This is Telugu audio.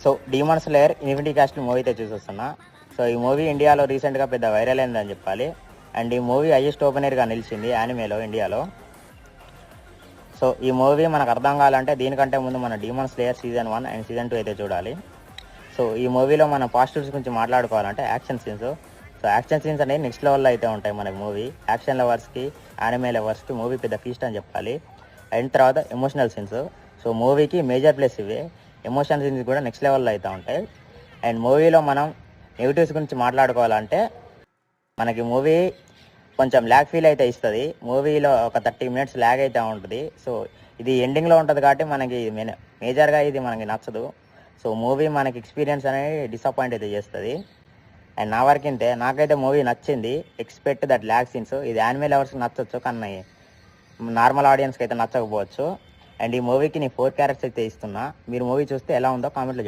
So demon slayer infinity castle movie అయితే చూసొస్తున్నా. సో ఈ మూవీ ఇండియాలో రీసెంట్గా పెద్ద వైరల్ అయిందని చెప్పాలి. అండ్ ఈ మూవీ హైయెస్ట్ ఓపెనర్గా నిలిచింది యానిమేలో ఇండియాలో. సో ఈ మూవీ మనకు అర్థం కావాలంటే దీనికంటే ముందు మన demon slayer season 1 and season 2 అయితే చూడాలి. సో ఈ మూవీలో మన పాజిటివ్స్ గురించి మాట్లాడుకోవాలంటే action scenes. So action scenes అనేవి నెక్స్ట్ లెవెల్లో అయితే ఉంటాయి మనకి మూవీ. యాక్షన్ లవర్స్కి, యానిమే లవర్స్కి మూవీ పెద్ద ఫీస్ట్ అని చెప్పాలి. అండ్ తర్వాత ఎమోషనల్ సీన్స్. సో మూవీకి మేజర్ ప్లేస్ ఇవే. ఎమోషనల్ సీన్స్ కూడా నెక్స్ట్ లెవెల్లో అయితే ఉంటాయి. అండ్ మూవీలో మనం నెగిటివ్స్ గురించి మాట్లాడుకోవాలంటే మనకి మూవీ కొంచెం ల్యాగ్ ఫీల్ అయితే ఇస్తుంది. మూవీలో ఒక 30 minutes ల్యాగ్ అయితే ఉంటుంది. సో ఇది ఎండింగ్లో ఉంటుంది కాబట్టి మనకి మేజర్గా ఇది మనకి నచ్చదు. సో మూవీ మనకి ఎక్స్పీరియన్స్ అనేది డిసప్పాయింట్ అయితే చేస్తుంది. అండ్ నా వరకింతే, నాకైతే మూవీ నచ్చింది. Expect that lag scenes. ఇది యానిమే లవర్స్కి నచ్చవచ్చు, కానీ నార్మల్ ఆడియన్స్కి అయితే నచ్చకపోవచ్చు. అండ్ ఈ మూవీకి నేను 4 క్యారెక్టర్స్ అయితే ఇస్తున్నా. మీరు మూవీ చూస్తే ఎలా ఉందో కామెంట్లో చెప్పండి.